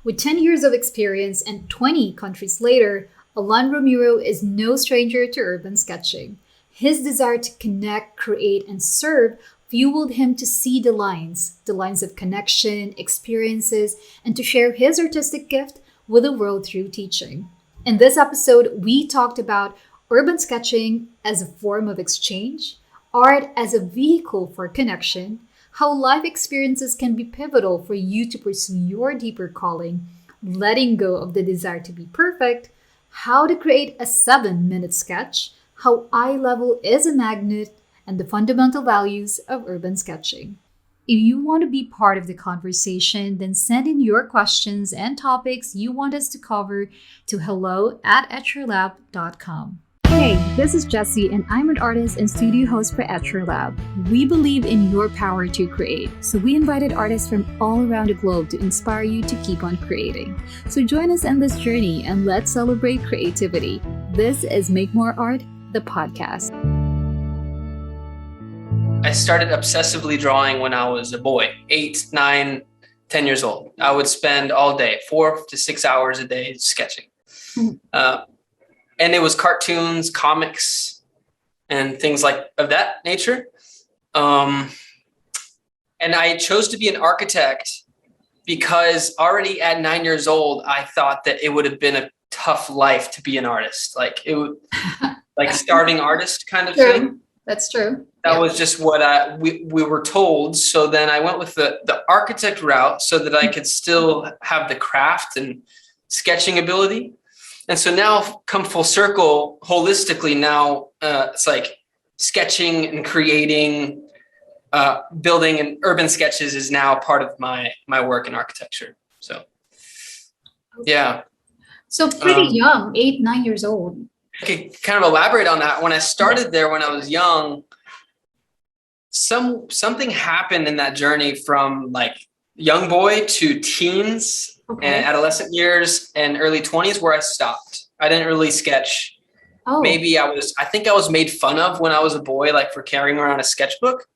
With 10 years of experience and 20 countries later, Alan Ramiro is no stranger to urban sketching. His desire to connect, create, and serve fueled him to see the lines of connection, experiences, and to share his artistic gift with the world through teaching. In this episode, we talked about urban sketching as a form of exchange, art as a vehicle for connection, how life experiences can be pivotal for you to pursue your deeper calling, letting go of the desire to be perfect, how to create a 7-minute sketch, how eye level is a magnet, and the fundamental values of urban sketching. If you want to be part of the conversation, then send in your questions and topics you want us to cover to hello@etcherlab.com. Hey, this is Jessie, and I'm an artist and studio host for Etcher Lab. We believe in your power to create, so we invited artists from all around the globe to inspire you to keep on creating. So join us in this journey and let's celebrate creativity. This is Make More Art, the podcast. I started obsessively drawing when I was a boy, 8, 9, 10 years old. I would spend all day, 4 to 6 hours a day sketching. And it was cartoons, comics, and things of that nature. And I chose to be an architect because already at 9 years old, I thought that it would have been a tough life to be an artist. Like starving artist kind of thing. That's true. That was just what we were told. So then I went with the architect route so that I could still have the craft and sketching ability. And so now come full circle, holistically now it's like sketching and creating, building and urban sketches is now part of my work in architecture. So, yeah. So pretty young, 8, 9 years old. I could kind of elaborate on that. When I started there, when I was young, something happened in that journey from like young boy to teens and adolescent years and early 20s where I stopped. I didn't really sketch. Maybe I think I was made fun of when I was a boy, like for carrying around a sketchbook.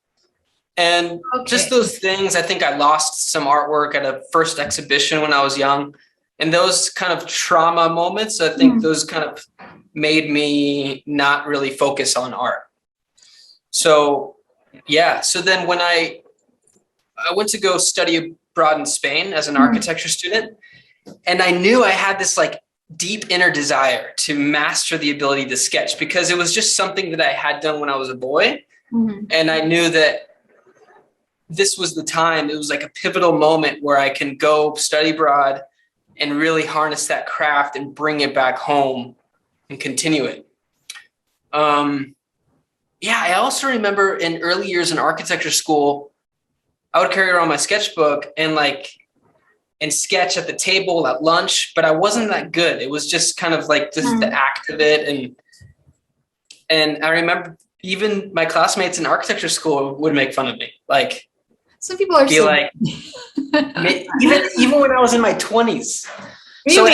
And just those things, I think I lost some artwork at a first exhibition when I was young. And those kind of trauma moments, I think those kind of made me not really focus on art. So, yeah. So then when I went to go study abroad in Spain as an architecture student, and I knew I had this like deep inner desire to master the ability to sketch because it was just something that I had done when I was a boy. And I knew that this was the time, it was like a pivotal moment where I can go study abroad and really harness that craft and bring it back home and continue it. I also remember in early years in architecture school, I would carry around my sketchbook and sketch at the table at lunch, but I wasn't that good. It was just kind of like just the act of it. And I remember even my classmates in architecture school would make fun of me. Like, some people are like, even when I was in my 20s. Really? So I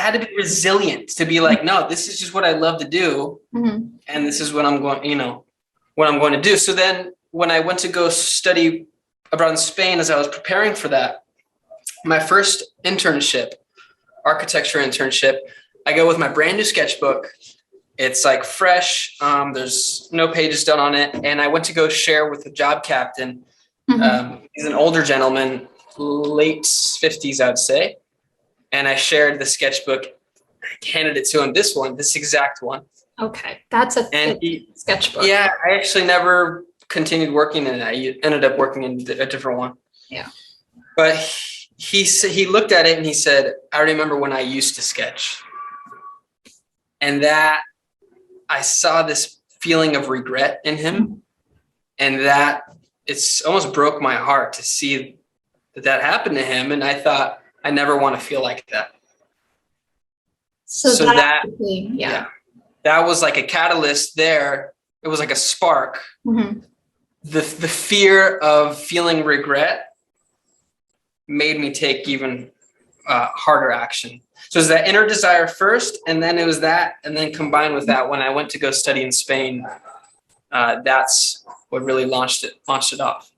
had to be resilient to be like, no, this is just what I love to do. And this is what I'm going to do. So then when I went to go study abroad in Spain, as I was preparing for that, my first internship, architecture internship, I go with my brand new sketchbook. It's like fresh. There's no pages done on it. And I went to go share with the job captain. He's an older gentleman, late 50s, I'd say. And I shared the sketchbook, handed it to him, this exact one. Okay. That's a sketchbook. Yeah. I actually never continued working in it. I ended up working in a different one. Yeah. But he looked at it and he said, I remember when I used to sketch. And that I saw this feeling of regret in him. And that it's almost broke my heart to see that happened to him. And I thought, I never want to feel like that. So that was like a catalyst there. It was like a spark. The fear of feeling regret made me take even harder action. So it was that inner desire first, and then it was that, and then combined with that, when I went to go study in Spain, that's what really launched it off.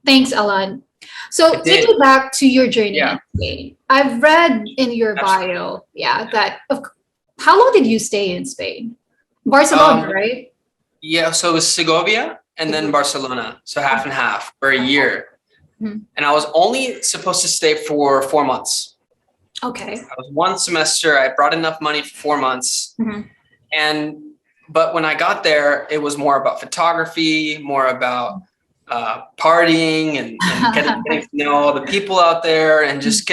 Thanks, Alan. So taking back to your journey in Yeah. Spain, I've read in your bio, that how long did you stay in Spain? Barcelona, right? Yeah, so it was Segovia and then Barcelona, so half and half for a year. Mhm. And I was only supposed to stay for 4 months. Okay. I was one semester. I brought enough money for 4 months. But when I got there, it was more about photography, more about partying and getting to know all the people out there and just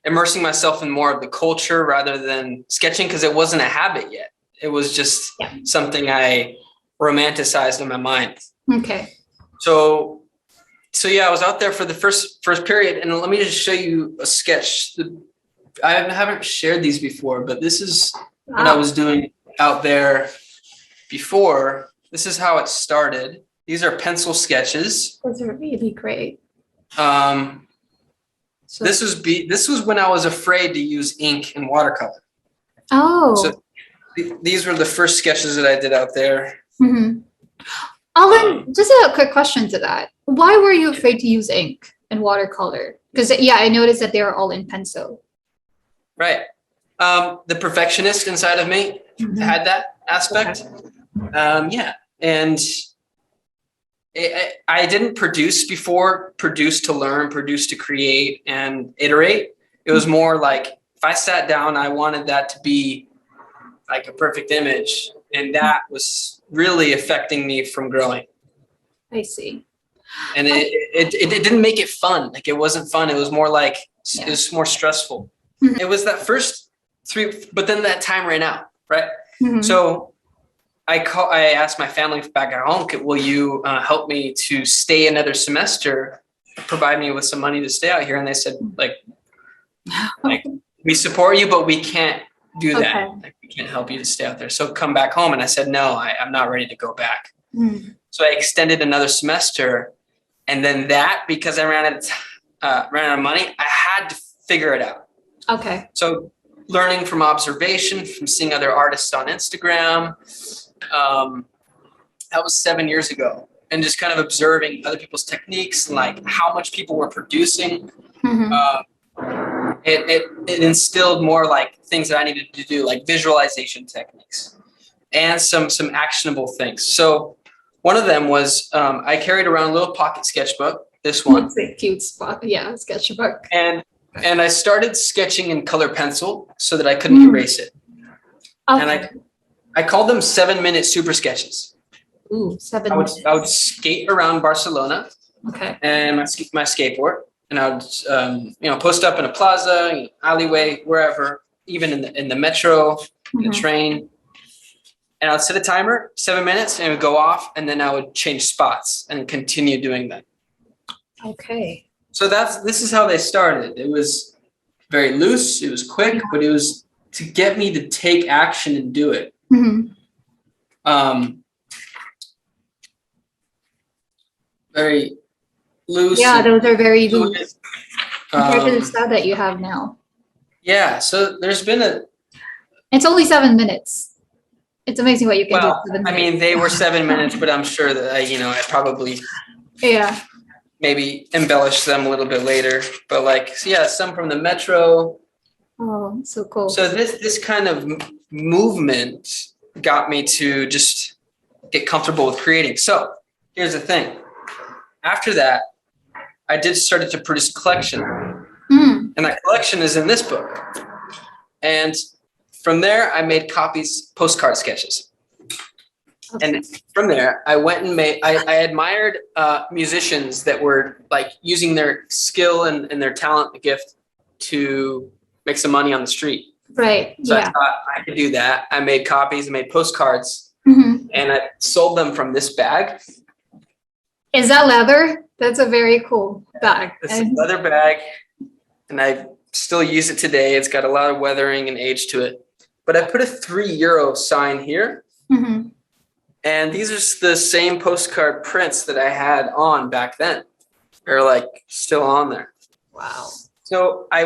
immersing myself in more of the culture rather than sketching, because it wasn't a habit yet. It was just something I romanticized in my mind. Okay. So yeah, I was out there for the first period, and let me just show you a sketch. I haven't shared these before, but this is what I was doing out there before. This is how it started. These are pencil sketches. Those are really great. This was when I was afraid to use ink and watercolor. Oh. So these were the first sketches that I did out there. Alan, just a quick question to that. Why were you afraid to use ink and watercolor? Because I noticed that they are all in pencil. Right. The perfectionist inside of me had that aspect. And I didn't produce before, produce to learn, produce to create and iterate. It was more like if I sat down, I wanted that to be like a perfect image. And that was really affecting me from growing. I see. And it didn't make it fun. Like it wasn't fun. It was more like, it was more stressful. It was that first 3, but then that time ran out. Right. So I asked my family back at home, will you help me to stay another semester, provide me with some money to stay out here? And they said, like we support you, but we can't do that. Like, we can't help you to stay out there. So come back home. And I said, no, I'm not ready to go back. So I extended another semester. And then because I ran out of money, I had to figure it out. Okay. So learning from observation, from seeing other artists on Instagram, that was 7 years ago, and just kind of observing other people's techniques, like how much people were producing. It instilled more like things that I needed to do, like visualization techniques and some actionable things. So one of them was I carried around a little pocket sketchbook, this one. It's a cute spot. Yeah, sketchbook. And I started sketching in color pencil so that I couldn't erase it. And I called them 7-minute super sketches. Ooh, 7 minutes. I would skate around Barcelona. Okay. And my skateboard, and I would post up in a plaza, alleyway, wherever, even in the metro, in the train. And I would set a timer, 7 minutes, and it would go off, and then I would change spots and continue doing that. Okay. So this is how they started. It was very loose, it was quick, but it was to get me to take action and do it. Very loose. Yeah, those are very loose compared to the style that you have now. Yeah, so there's been it's only 7 minutes. It's amazing what you can do. I mean, they were 7 minutes, but I'm sure that I probably maybe embellished them a little bit later. But some from the metro. Oh, so cool. So this kind of movement got me to just get comfortable with creating. So here's the thing. After that, I started to produce a collection. And that collection is in this book. And from there, I made postcard sketches. And from there, I went and I admired musicians that were like using their skill and their talent, the gift, to make some money on the street. Right. So I thought I could do that. I made copies, I made postcards, and I sold them from this bag. Is that leather? That's a very cool bag. It's a leather bag, and I still use it today. It's got a lot of weathering and age to it. But I put a €3 sign here. And these are the same postcard prints that I had on back then. They're like still on there. Wow. So I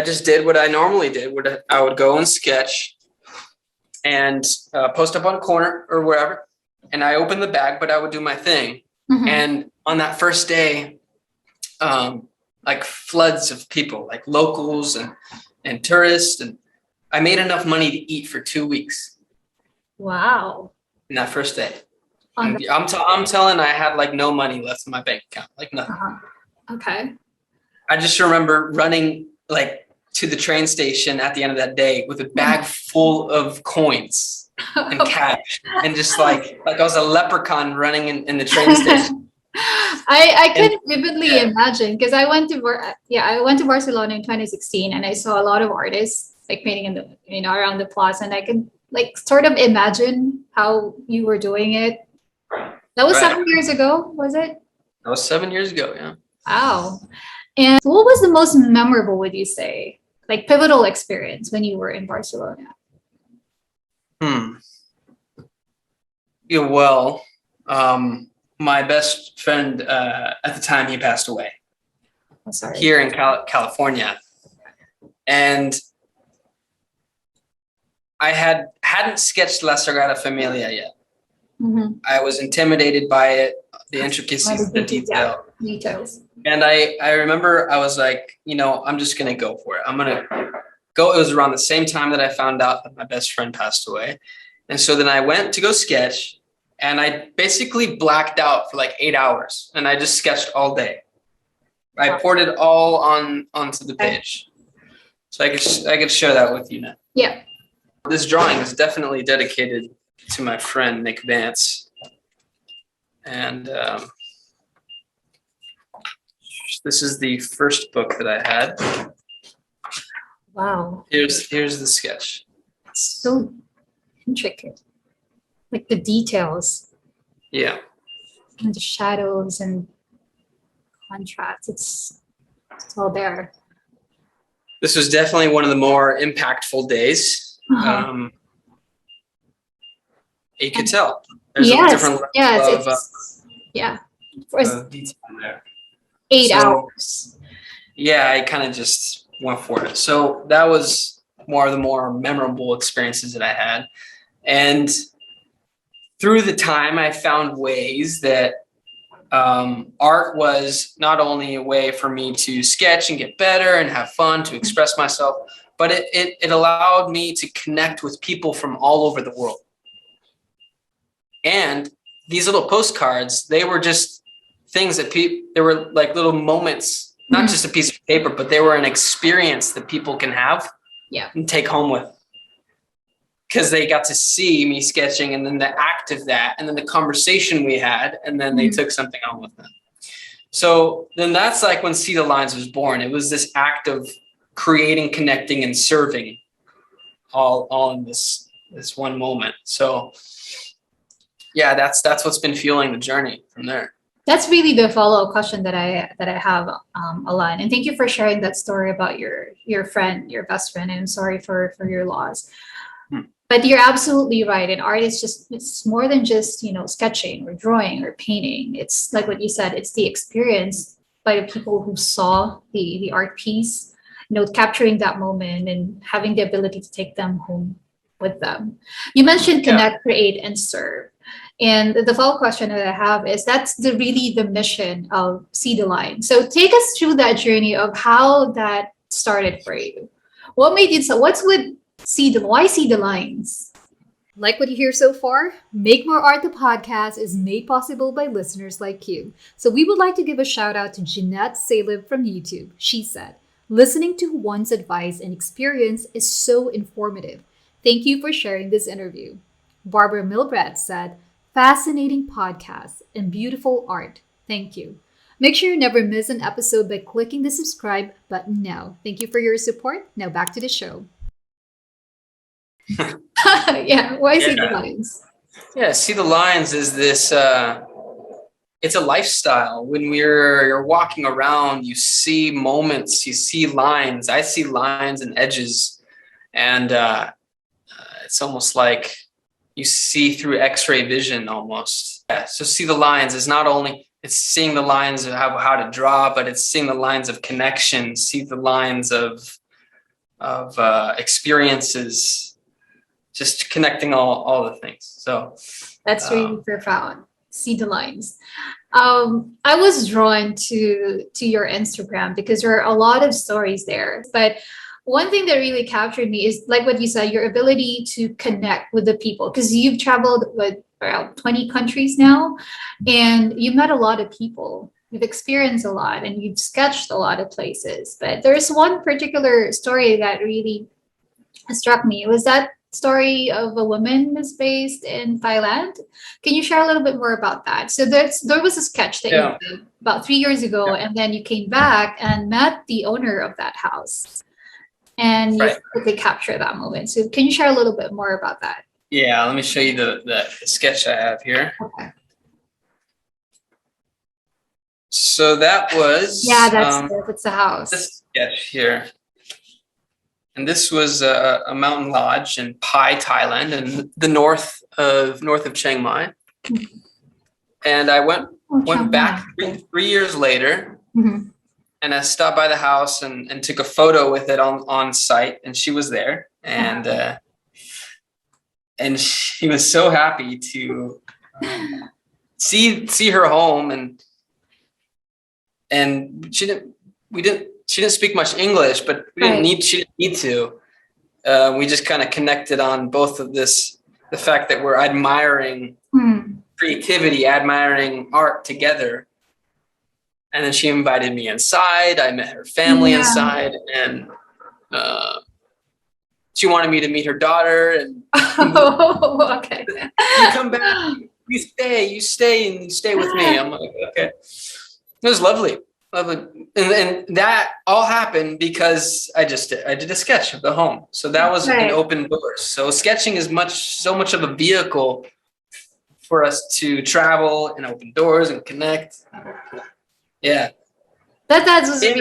just did what I normally did. I would go and sketch and post up on a corner or wherever. And I opened the bag, but I would do my thing. And on that first day, like floods of people, like locals and tourists. And I made enough money to eat for 2 weeks. Wow. In that first day. I'm telling, I had like no money left in my bank account, like nothing. Okay. I just remember running like to the train station at the end of that day with a bag full of coins and cash, and just like I was a leprechaun running in the train station. I can vividly imagine, because I went to Barcelona in 2016, and I saw a lot of artists like painting in the around the plaza, and I can like sort of imagine how you were doing it. That was 7 years ago, was it? That was 7 years ago, yeah. Wow. And what was the most memorable, would you say, like pivotal experience when you were in Barcelona? Yeah, well, my best friend at the time, he passed away. Oh, sorry. Here in California. And I hadn't sketched La Sagrada Familia yet. I was intimidated by it, the intricacies, the details. And I remember I was like, I'm just going to go for it. I'm going to go. It was around the same time that I found out that my best friend passed away. And so then I went to go sketch, and I basically blacked out for like 8 hours, and I just sketched all day. I poured it all onto the page. So I could share that with you now. Yeah. This drawing is definitely dedicated to my friend Nick Vance, and this is the first book that I had. Wow. Here's the sketch. It's so intricate, like the details. Yeah. And the shadows and contrast. It's all there. This was definitely one of the more impactful days. You could tell. There's a different level of detail there. 8 hours. Yeah, I kind of just went for it. So that was one of the more memorable experiences that I had. And through the time, I found ways that art was not only a way for me to sketch and get better and have fun, to express myself, but it allowed me to connect with people from all over the world. And these little postcards, they were just things that they were like little moments, not just a piece of paper, but they were an experience that people can have and take home with. Because they got to see me sketching, and then the act of that, and then the conversation we had, and then they took something home with them. So then that's like when See the Lines was born. It was this act of creating, connecting, and serving all in this one moment. So yeah, that's what's been fueling the journey from there. That's really the follow-up question that I have, Alan. And thank you for sharing that story about your friend, your best friend. And I'm sorry for your loss. But you're absolutely right. And art is it's more than just, sketching or drawing or painting. It's like what you said, it's the experience by the people who saw the art piece, capturing that moment and having the ability to take them home with them. You mentioned connect, create, and serve. And the follow-up question that I have is that's really the mission of See the Line. So take us through that journey of how that started for you. What made you, what's with why See the Lines? Like what you hear so far? Make More Art, the podcast, is made possible by listeners like you. So we would like to give a shout out to Jeanette Salib from YouTube. She said, listening to one's advice and experience is so informative. Thank you for sharing this interview. Barbara Milbrad said, fascinating podcast and beautiful art. Thank you. Make sure you never miss an episode by clicking the subscribe button now. Thank you for your support. Now back to the show. Why See the Lines? See the Lines is this it's a lifestyle. When you're walking around, you see moments, you see lines. I see lines and edges, and it's almost like you see through X-ray vision almost. So See the Lines is not only it's seeing the lines of how to draw, but it's seeing the lines of connection, see the lines of experiences, just connecting all the things. So that's really profound. See the Lines. I was drawn to your Instagram because there are a lot of stories there. But one thing that really captured me is like what you said, your ability to connect with the people because you've traveled with around 20 countries now and you've met a lot of people. You've experienced a lot and you've sketched a lot of places. But there's one particular story that really struck me. It was that story of a woman is based in Thailand. Can you share a little bit more about that? So there was a sketch that you did about 3 years ago, and then you came back and met the owner of that house, and you quickly capture that moment. So can you share a little bit more about that? Yeah, let me show you the sketch I have here. Okay. So that was that's the house. This sketch here. And this was a mountain lodge in Pai, Thailand, in the north of Chiang Mai. And I went back 3 years later, and I stopped by the house and took a photo with it on site, and she was there, and she was so happy to see her home, and she didn't speak much English, but she didn't need to. We just kind of connected on both of the fact that we're admiring creativity, admiring art together. And then she invited me inside. I met her family inside, and she wanted me to meet her daughter. And okay, you come back, you stay with me. I'm like, okay. It was lovely. And that all happened because I did a sketch of the home. So that was an open door. So sketching is so much of a vehicle for us to travel and open doors and connect. Yeah. That was really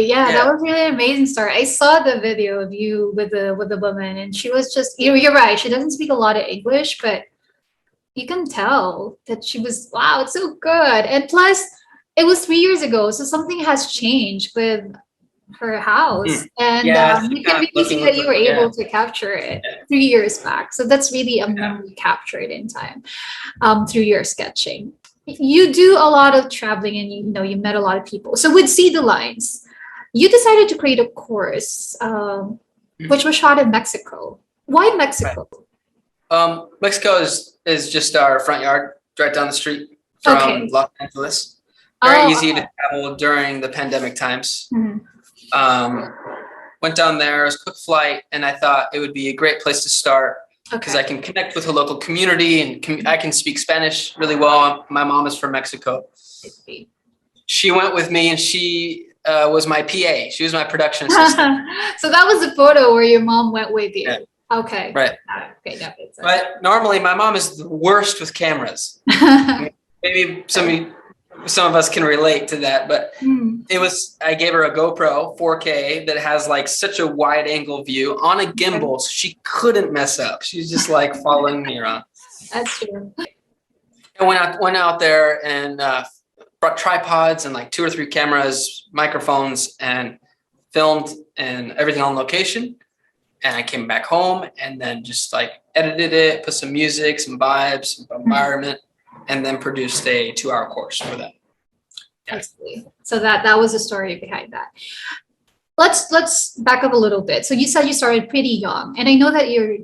that was really an amazing story. I saw the video of you with the woman, and she was just you're right. She doesn't speak a lot of English, but you can tell that she was it's so good. And plus, it was 3 years ago, so something has changed with her house, and you can really see that you were able to capture it 3 years back. So that's really a memory captured in time through your sketching. You do a lot of traveling, and you met a lot of people. So with See the Lines, you decided to create a course, which was shot in Mexico. Why Mexico? Mexico is just our front yard, right down the street from Los Angeles. Very easy to travel during the pandemic times. Went down there, it was a quick flight, and I thought it would be a great place to start because I can connect with the local community, and I can speak Spanish really well. My mom is from Mexico. She went with me, and she was my PA. She was my production assistant. So that was the photo where your mom went with you. Yeah. Okay. Right. Okay, that makes sense. But normally my mom is the worst with cameras. Maybe some of us can relate to that, but I gave her a GoPro 4K that has like such a wide angle view on a gimbal, so she couldn't mess up. She's just like following me around. That's true. I went out there and brought tripods and like 2 or 3 cameras, microphones, and filmed and everything on location. And I came back home and then just like edited it, put some music, some vibes, some environment, and then produced a 2-hour course for that. Yeah. So that was the story behind that. Let's back up a little bit. So you said you started pretty young, and I know that your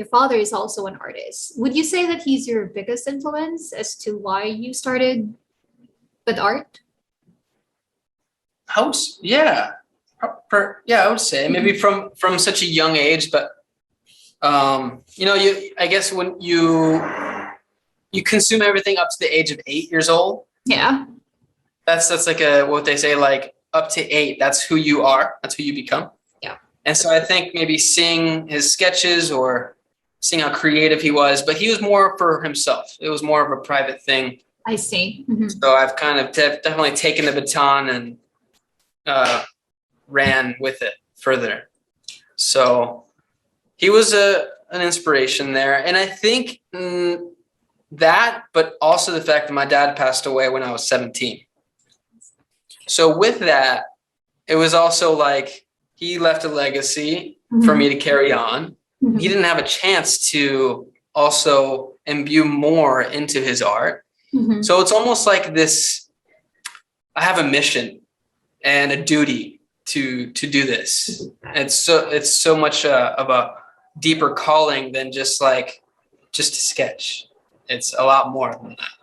father is also an artist. Would you say that he's your biggest influence as to why you started with art? I would say maybe from such a young age, but I guess when you consume everything up to the age of 8 years old. Yeah. That's like what they say, like up to 8, that's who you are. That's who you become. Yeah. And so I think maybe seeing his sketches or seeing how creative he was, but he was more for himself. It was more of a private thing. I see. So I've kind of definitely taken the baton and ran with it further. So he was an inspiration there. And I think that, but also the fact that my dad passed away when I was 17. So with that, it was also like he left a legacy for me to carry on. He didn't have a chance to also imbue more into his art. So it's almost like this, I have a mission and a duty to do this. It's so much of a deeper calling than just to sketch. It's a lot more than that.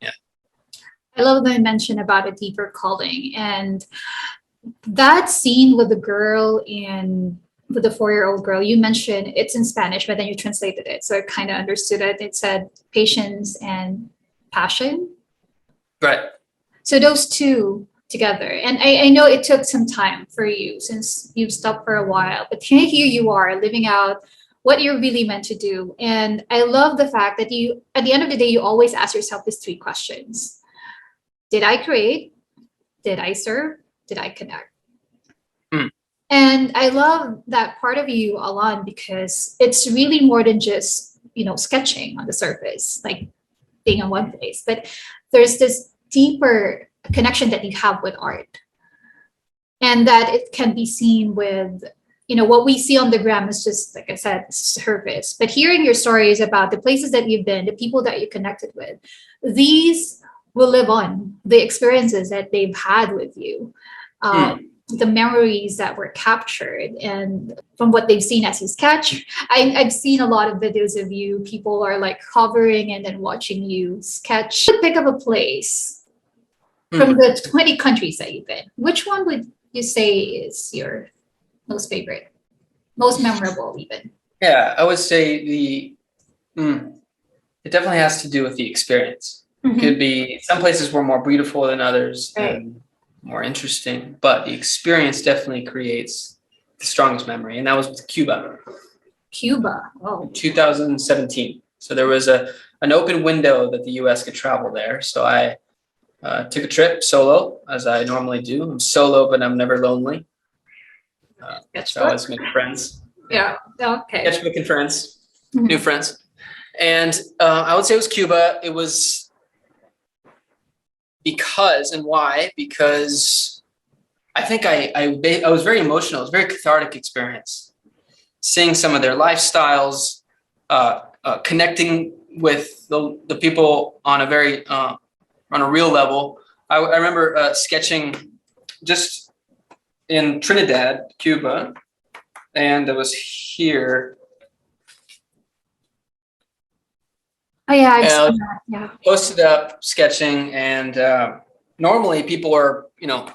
Yeah. I love that you mentioned about a deeper calling, and that scene with the girl and with the 4-year-old girl, you mentioned it's in Spanish, but then you translated it. So I kind of understood it. It said patience and passion. Right. So those two together. And I know it took some time for you since you've stopped for a while, but here you are living out what you're really meant to do. And I love the fact that you, at the end of the day, you always ask yourself these 3 questions. Did I create? Did I serve? Did I connect? And I love that part of you, Alan, because it's really more than just, sketching on the surface, like being in one place, but there's this deeper connection that you have with art, and that it can be seen with, what we see on the gram is just, like I said, surface. But hearing your stories about the places that you've been, the people that you connected with, these will live on, the experiences that they've had with you. The memories that were captured, and from what they've seen as you sketch. I've seen a lot of videos of you. People are like hovering and then watching you sketch. Pick up a place from the 20 countries that you've been. Which one would you say is your most favorite, most memorable even? Yeah, I would say it definitely has to do with the experience. It could be, some places were more beautiful than others. Right. And more interesting, but the experience definitely creates the strongest memory, and that was with Cuba. Oh. 2017. So there was an open window that the U.S. could travel there. So I took a trip solo, as I normally do. I'm solo, but I'm never lonely. So I always make friends. Yeah. Okay. Sketchbook and friends, new friends, and I would say it was Cuba. It was. Because I think I was very emotional. It was a very cathartic experience. Seeing some of their lifestyles, connecting with the people on a very on a real level. I remember sketching just in Trinidad, Cuba, and it was here. Oh yeah, I've seen that. Yeah. Posted up sketching, and normally people are,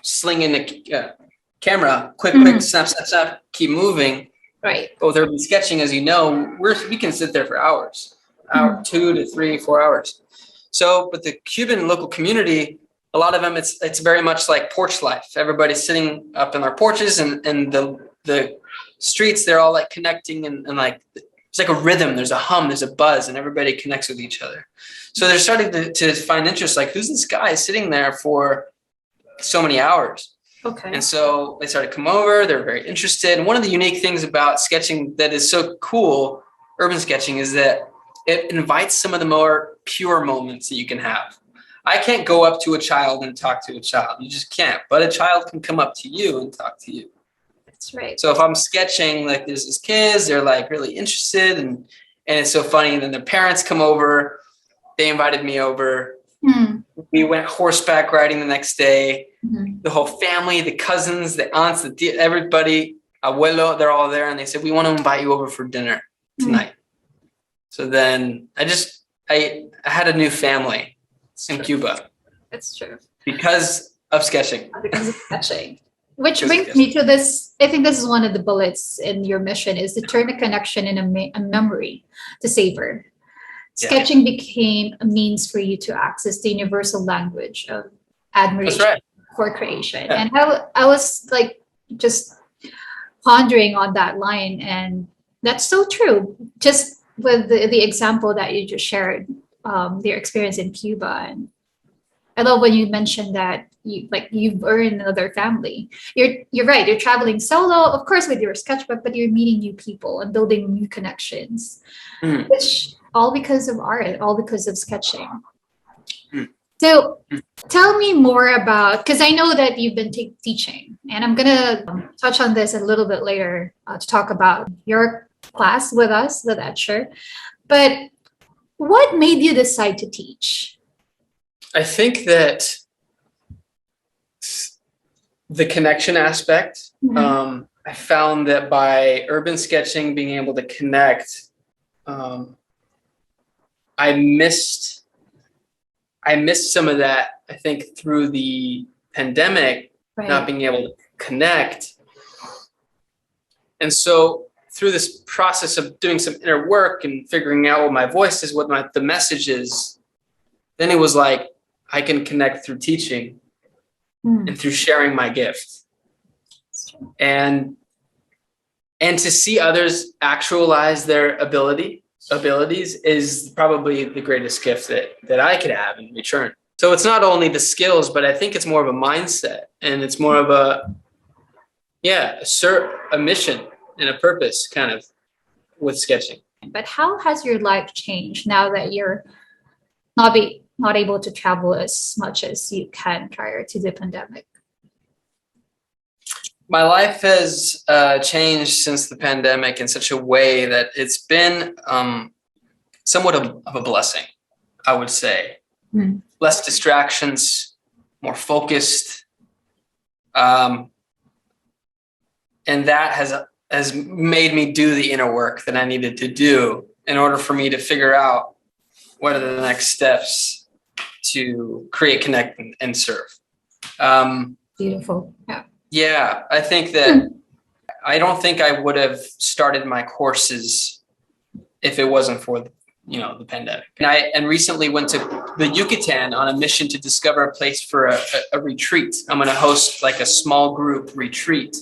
slinging the camera, quick, snap, snap, snap, keep moving. Right. But with urban sketching, as you know, we can sit there for hours, 2 to 3, 4 hours. So, but the Cuban local community, a lot of them, it's very much like porch life. Everybody's sitting up in their porches, and the streets, they're all like connecting and like. It's like a rhythm. There's a hum, there's a buzz, and everybody connects with each other. So they're starting to find interest. Like, who's this guy sitting there for so many hours? Okay. And so they started to come over. They're very interested. And one of the unique things about sketching that is so cool, urban sketching, is that it invites some of the more pure moments that you can have. I can't go up to a child and talk to a child. You just can't. But a child can come up to you and talk to you. That's right. So if I'm sketching, like, there's these kids, they're like really interested, and it's so funny. And then their parents come over. They invited me over. We went horseback riding the next day. The whole family, the cousins, the aunts, everybody, abuelo, they're all there. And they said, we want to invite you over for dinner tonight. So then I had a new family in Cuba. That's true. Because of sketching. Because of sketching. Which brings me to this. I think this is one of the bullets in your mission, is to turn a connection in a memory to savor. Sketching became a means for you to access the universal language of admiration for creation. Yeah. And I was like just pondering on that line, and that's so true. Just with the example that you just shared, your experience in Cuba. And I love when you mentioned that you've earned another family. You're right. You're traveling solo, of course, with your sketchbook, but you're meeting new people and building new connections, which all because of art, all because of sketching. So tell me more about, because I know that you've been teaching, and I'm gonna touch on this a little bit later to talk about your class with us, with Etcher. But what made you decide to teach? I think that the connection aspect, I found that by urban sketching, being able to connect, I missed some of that, I think, through the pandemic, not being able to connect. And so through this process of doing some inner work and figuring out what my voice is, what the message is, then it was like, I can connect through teaching and through sharing my gift. And to see others actualize their abilities is probably the greatest gift that I could have in return. So it's not only the skills, but I think it's more of a mindset, and it's more of a mission and a purpose kind of with sketching. But how has your life changed now that you're not able to travel as much as you can prior to the pandemic? My life has changed since the pandemic in such a way that it's been somewhat of a blessing, I would say. Less distractions, more focused. And that has made me do the inner work that I needed to do in order for me to figure out what are the next steps to create, connect, and serve. Beautiful. Yeah. Yeah, I think that I don't think I would have started my courses if it wasn't for the pandemic. And recently went to the Yucatan on a mission to discover a place for a retreat. I'm going to host like a small group retreat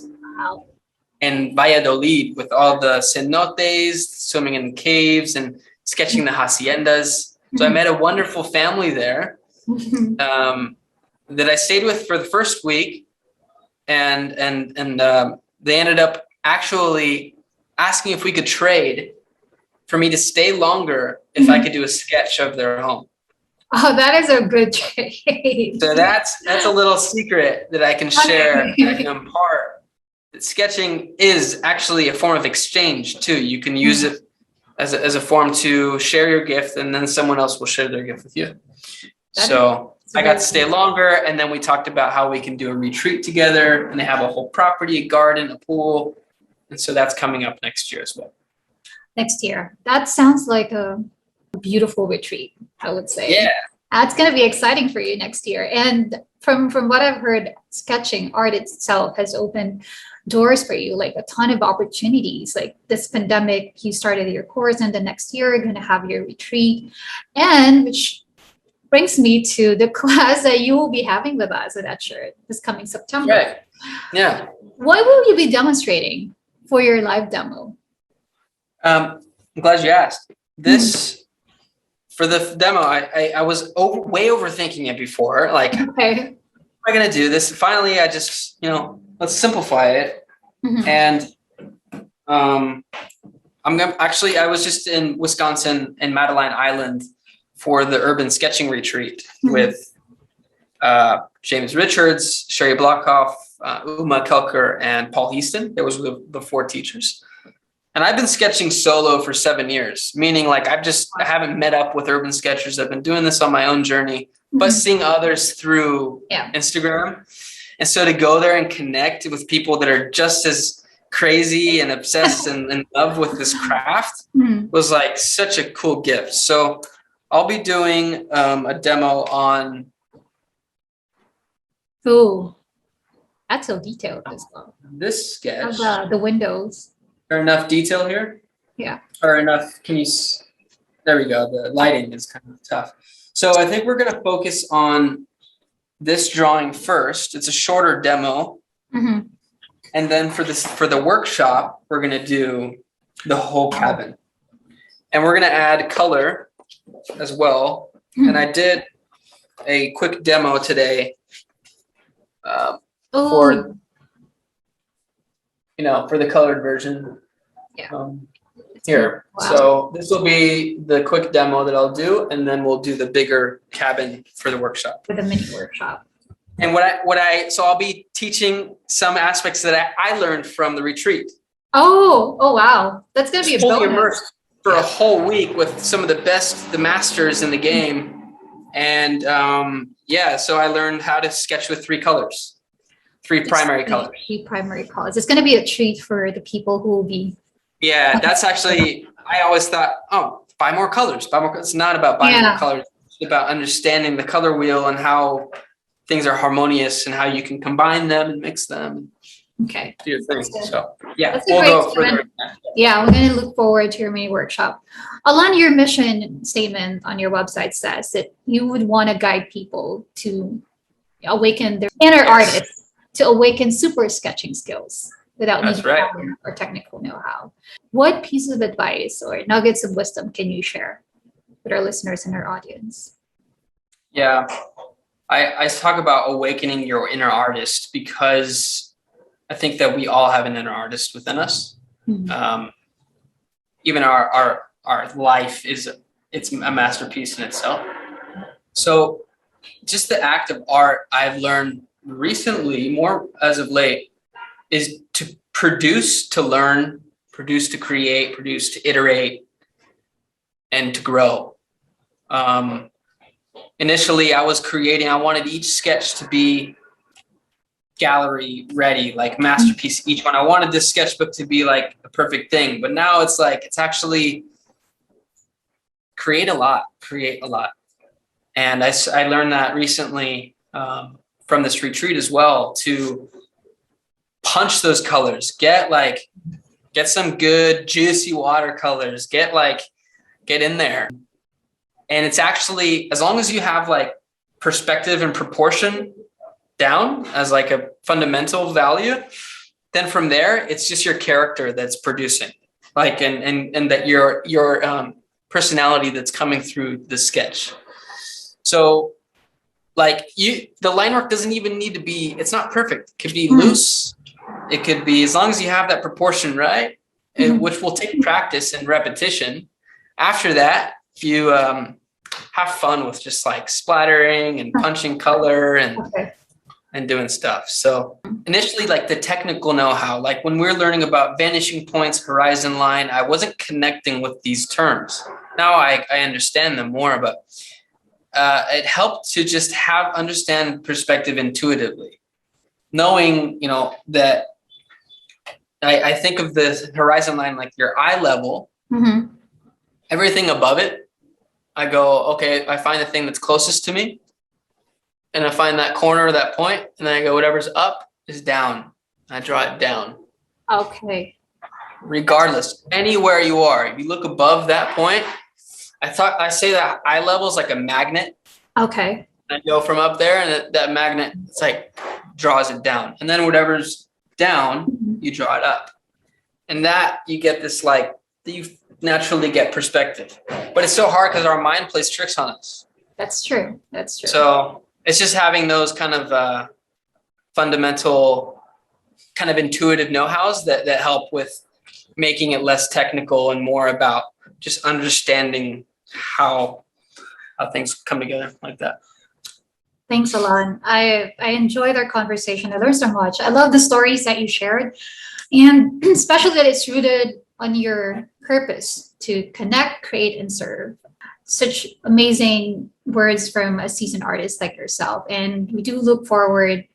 in Valladolid with all the cenotes, swimming in the caves and sketching the haciendas. So I met a wonderful family there that I stayed with for the first week. And they ended up actually asking if we could trade for me to stay longer if I could do a sketch of their home. Oh, that is a good trade. So that's a little secret that I can share, that I can impart. That sketching is actually a form of exchange too. You can use it as a form to share your gift, and then someone else will share their gift with you. So I got to stay longer, and then we talked about how we can do a retreat together, and they have a whole property, a garden, a pool. And so that's coming up next year as well. Next year. That sounds like a beautiful retreat, I would say. Yeah. That's going to be exciting for you next year. And from what I've heard, sketching art itself has opened doors for you, like a ton of opportunities. Like this pandemic, you started your course, and the next year you're going to have your retreat. And which brings me to the class that you will be having with us at Etcher this coming September. Right. Yeah. What will you be demonstrating for your live demo? I'm glad you asked. This for the demo, I was way overthinking it before. Like, okay, how am I gonna do this? Finally, I just let's simplify it. And I'm gonna I was just in Wisconsin and Madeline Island for the urban sketching retreat with James Richards, Sherry Blockhoff, Uma Kelker, and Paul Heaston. There was the 4 teachers. And I've been sketching solo for 7 years, meaning like I haven't met up with urban sketchers. I've been doing this on my own journey, but seeing others through Instagram. And so to go there and connect with people that are just as crazy and obsessed and in love with this craft was like such a cool gift. So I'll be doing a demo on. Oh, that's so detailed as well. This sketch. The windows. Is there enough detail here? Yeah. Or enough? There we go. The lighting is kind of tough. So I think we're going to focus on this drawing first. It's a shorter demo. And then for the workshop, we're going to do the whole cabin. And we're going to add color as well. And I did a quick demo today for the colored version here. Wow. So this will be the quick demo that I'll do, and then we'll do the bigger cabin for the workshop. For the mini workshop. And so I'll be teaching some aspects that I learned from the retreat. Oh wow. That's going to be a fully immersed for a whole week with some of the masters in the game. And so I learned how to sketch with three colors, primary colors. Three primary colors. It's going to be a treat for the people who will be. Yeah, that's actually, I always thought, oh, buy more colors. It's not about buying more colors. It's about understanding the color wheel and how things are harmonious and how you can combine them and mix them. Okay. Do your thing. So yeah, we'll go further. Yeah, we're going to look forward to your mini workshop. Alon, your mission statement on your website says that you would want to guide people to awaken their inner artists, to awaken super sketching skills without needing talent or technical know-how. What pieces of advice or nuggets of wisdom can you share with our listeners and our audience? Yeah, I talk about awakening your inner artist because I think that we all have an inner artist within us. Mm-hmm. Even our life it's a masterpiece in itself. So just the act of art, I've learned recently, more as of late, is to produce, to learn, produce, to create, produce, to iterate, and to grow. Initially, I wanted each sketch to be gallery ready, like masterpiece, each one. I wanted this sketchbook to be like a perfect thing, but now it's like, it's actually create a lot. And I learned that recently from this retreat as well, to punch those colors, get some good juicy watercolors, get in there. And it's actually, as long as you have like perspective and proportion down as like a fundamental value, then from there, it's just your character that's producing, like, and that your personality that's coming through the sketch. So like the line work doesn't even need to be, it's not perfect. It could be loose. It could be, as long as you have that proportion, right? Which will take practice and repetition. After that, you have fun with just like splattering and punching color and doing stuff. So initially, like the technical know-how, like when we're learning about vanishing points, horizon line, I wasn't connecting with these terms. Now I understand them more, but it helped to just understand perspective intuitively, knowing, that I think of the horizon line like your eye level. Mm-hmm. Everything above it, I go, okay, I find the thing that's closest to me, and I find that corner or that point, and then I go, whatever's up is down. I draw it down. Okay. Regardless, anywhere you are, if you look above that point, I say that eye level is like a magnet. Okay. I go from up there, and that magnet, it's like draws it down, and then whatever's down, you draw it up, and that you get this like you naturally get perspective. But it's so hard because our mind plays tricks on us. That's true. So it's just having those kind of fundamental, kind of intuitive know-hows that help with making it less technical and more about just understanding how things come together like that. Thanks, Alon. I enjoyed our conversation. I learned so much. I love the stories that you shared, and especially that it's rooted on your purpose to connect, create, and serve. Such amazing words from a seasoned artist like yourself. And we do look forward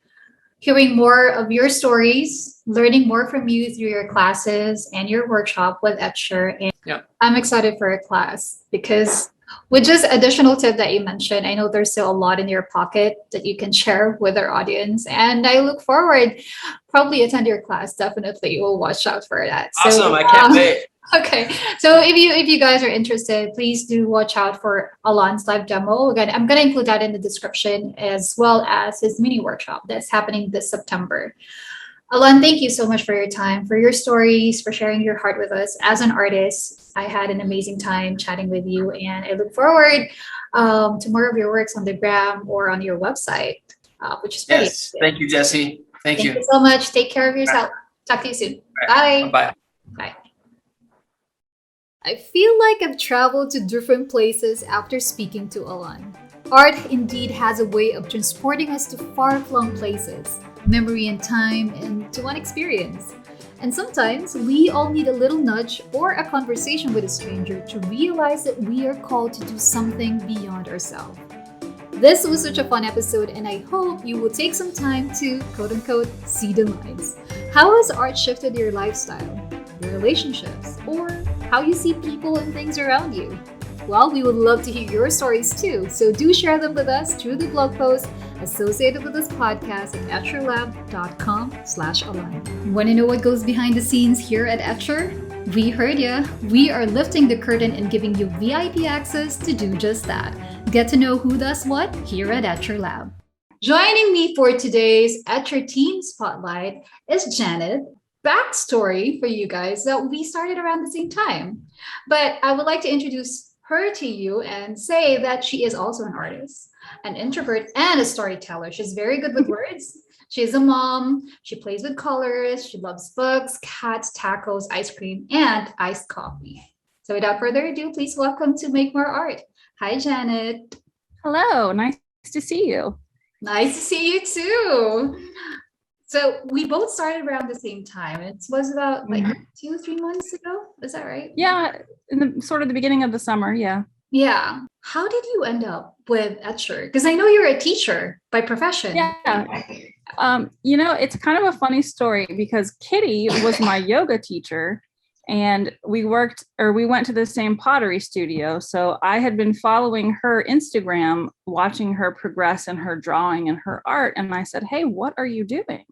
hearing more of your stories, learning more from you through your classes and your workshop with Etcher. And I'm excited for a class because with just additional tip that you mentioned, I know there's still a lot in your pocket that you can share with our audience. And I look forward, probably attend your class. Definitely, we'll watch out for that. Awesome, so, I can't wait. Okay, so if you guys are interested, please do watch out for Alon's live demo. Again, I'm going to include that in the description, as well as his mini workshop that's happening this September. Alon, thank you so much for your time, for your stories, for sharing your heart with us as an artist. I had an amazing time chatting with you, and I look forward to more of your works on the gram or on your website, which is pretty Yes, thank you, Jesse. Thank you so much. Take care of yourself. Talk to you soon. Bye. Bye. Bye. I feel like I've traveled to different places after speaking to Alon. Art indeed has a way of transporting us to far-flung places, memory and time, and to one experience. And sometimes we all need a little nudge or a conversation with a stranger to realize that we are called to do something beyond ourselves. This was such a fun episode, and I hope you will take some time to quote unquote see the lines. How has art shifted your lifestyle, your relationships, or how you see people and things around you? Well, we would love to hear your stories too, so do share them with us through the blog post associated with this podcast at etcherlab.com/align. Want to know what goes behind the scenes here at Etcher? We heard ya. We are lifting the curtain and giving you VIP access to do just that. Get to know who does what here at Etcher Lab. Joining me for today's Etcher Team Spotlight is Janet. Backstory for you guys that we started around the same time. But I would like to introduce her to you and say that she is also an artist, an introvert, and a storyteller. She's very good with words. She's a mom. She plays with colors. She loves books, cats, tacos, ice cream, and iced coffee. So without further ado, please welcome to Make More Art. Hi, Janet. Hello. Nice to see you. Nice to see you too. So we both started around the same time. It was about like 2-3 months ago. Is that right? Yeah, in the sort of the beginning of the summer. Yeah. Yeah. How did you end up with Etcher? Because I know you're a teacher by profession. Yeah. It's kind of a funny story because Kitty was my yoga teacher, and we went to the same pottery studio. So I had been following her Instagram, watching her progress in her drawing and her art. And I said, "Hey, what are you doing?"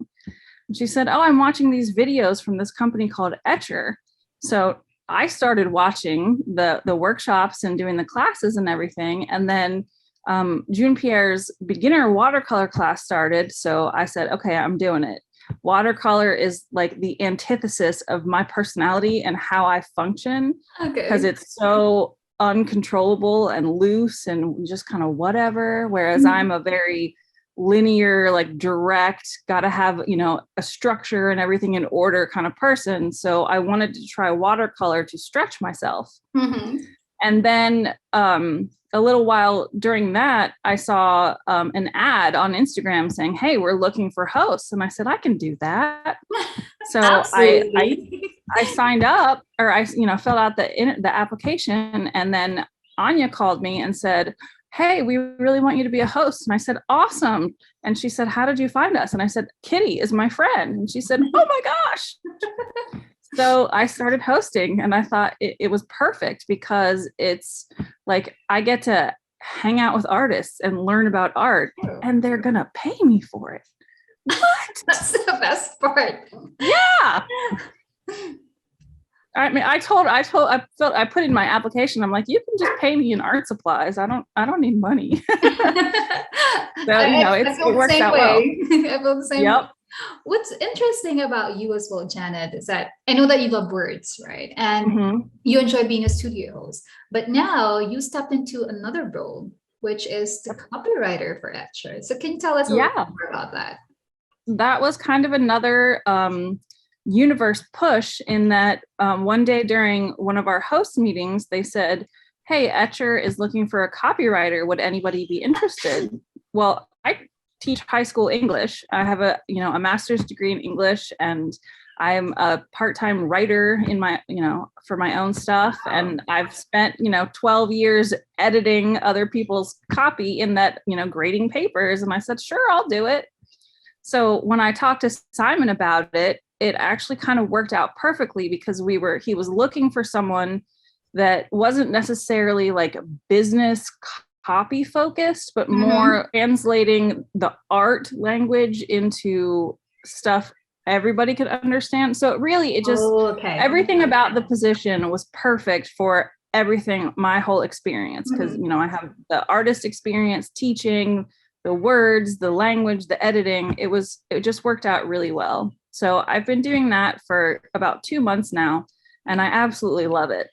And she said, "Oh, I'm watching these videos from this company called Etcher." So I started watching the workshops and doing the classes and everything. And then June Pierre's beginner watercolor class started. So I said, okay, I'm doing it. Watercolor is like the antithesis of my personality and how I function, because it's so uncontrollable and loose and just kind of whatever. Whereas I'm a very linear, like direct, gotta have, a structure and everything in order kind of person. So I wanted to try watercolor to stretch myself. Mm-hmm. And then a little while during that, I saw an ad on Instagram saying, "Hey, we're looking for hosts." And I said, "I can do that." So I signed up, or I filled out the application, and then Anya called me and said, "Hey, we really want you to be a host." And I said, "Awesome." And she said, "How did you find us?" And I said, "Kitty is my friend." And she said, "Oh my gosh." So I started hosting, and I thought it was perfect because it's like I get to hang out with artists and learn about art, and they're going to pay me for it. What? That's the best part. Yeah. I mean, I put in my application, I'm like, you can just pay me in art supplies. I don't need money. So, it works out well. I feel the same way. What's interesting about you as well, Janet, is that I know that you love words, right? And you enjoy being a studio host, but now you stepped into another role, which is the copywriter for Etcher. So can you tell us a little more about that? That was kind of another universe push in that one day during one of our host meetings, they said, "Hey, Etcher is looking for a copywriter. Would anybody be interested?" Well, I teach high school English. I have a master's degree in English, and I am a part-time writer in my, for my own stuff. And I've spent, 12 years editing other people's copy in that, grading papers. And I said, "Sure, I'll do it." So when I talked to Simon about it, it actually kind of worked out perfectly because he was looking for someone that wasn't necessarily like business copy focused, but more translating the art language into stuff everybody could understand. So everything about the position was perfect for everything, my whole experience. Because, I have the artist experience, teaching, the words, the language, the editing. It just worked out really well. So I've been doing that for about 2 months now, and I absolutely love it.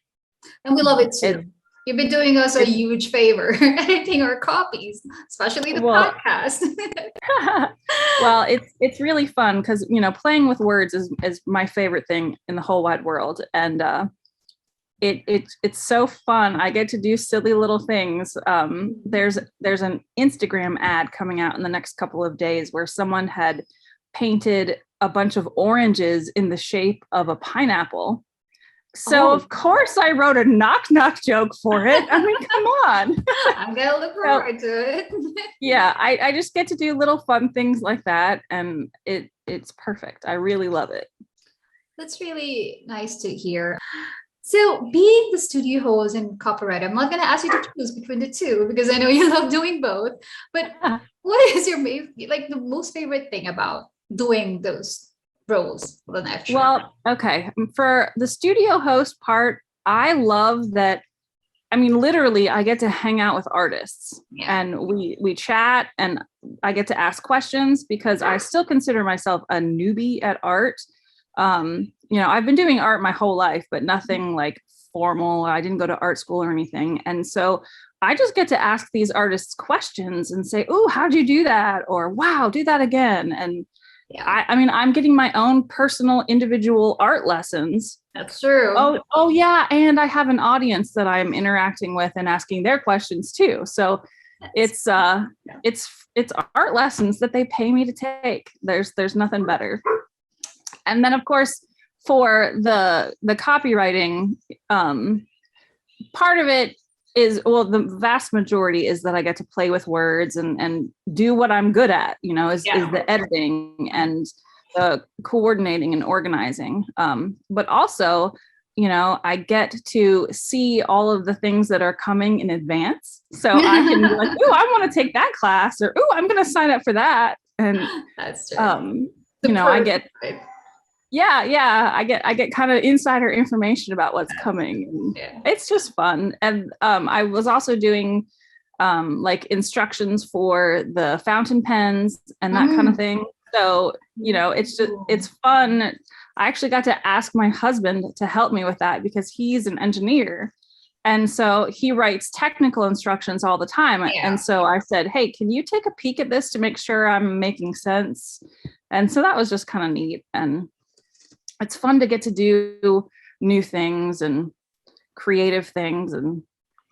And we love it too. You've been doing us a huge favor, editing our copies, especially the podcast. Well, it's really fun because, playing with words is my favorite thing in the whole wide world. And it's so fun. I get to do silly little things. There's an Instagram ad coming out in the next couple of days where someone had painted a bunch of oranges in the shape of a pineapple. So of course I wrote a knock joke for it. I mean, come on. I'm gonna look forward to it. Yeah, I just get to do little fun things like that, and it's perfect. I really love it. That's really nice to hear. So being the studio host and copywriter, I'm not going to ask you to choose between the two because I know you love doing both. But what is your the most favorite thing about doing those roles? Well, okay. For the studio host part, I love that. I mean, literally, I get to hang out with artists and we chat and I get to ask questions because I still consider myself a newbie at art. I've been doing art my whole life, but nothing like formal. I didn't go to art school or anything. And so I just get to ask these artists questions and say, "Oh, how'd you do that?" Or "Wow, do that again." And I'm getting my own personal individual art lessons. That's true. Oh yeah. And I have an audience that I'm interacting with and asking their questions too. So it's art lessons that they pay me to take. There's nothing better. And then of course, for the copywriting, part of it is, the vast majority is that I get to play with words and do what I'm good at, is the editing and the coordinating and organizing. But also, I get to see all of the things that are coming in advance. So I can be like, "Oh, I want to take that class," or "Oh, I'm going to sign up for that." And that's true. I get, I get kind of insider information about what's coming. It's just fun. And I was also doing like instructions for the fountain pens and that kind of thing. So, it's fun. I actually got to ask my husband to help me with that because he's an engineer. And so he writes technical instructions all the time. Yeah. And so I said, "Hey, can you take a peek at this to make sure I'm making sense?" And so that was just kind of neat. And it's fun to get to do new things and creative things and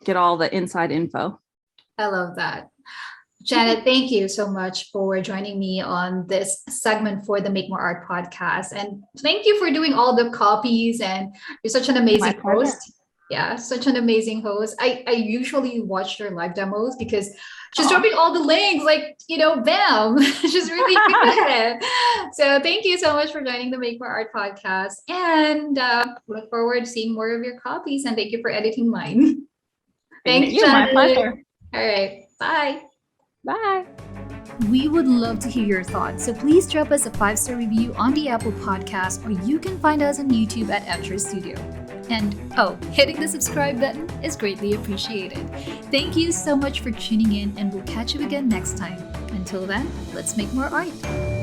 get all the inside info. I love that. Janet, thank you so much for joining me on this segment for the Make More Art podcast. And thank you for doing all the copies. And you're such an amazing host. Yeah, such an amazing host. I usually watch your live demos because she's dropping all the links, bam. She's really good at it. So thank you so much for joining the Make More Art podcast. And look forward to seeing more of your copies. And thank you for editing mine. Thank you. My pleasure. All right. Bye. Bye. We would love to hear your thoughts, so please drop us a 5-star review on the Apple Podcast, or you can find us on YouTube at Etcher Studio. And hitting the subscribe button is greatly appreciated. Thank you so much for tuning in, and we'll catch you again next time. Until then, let's make more art.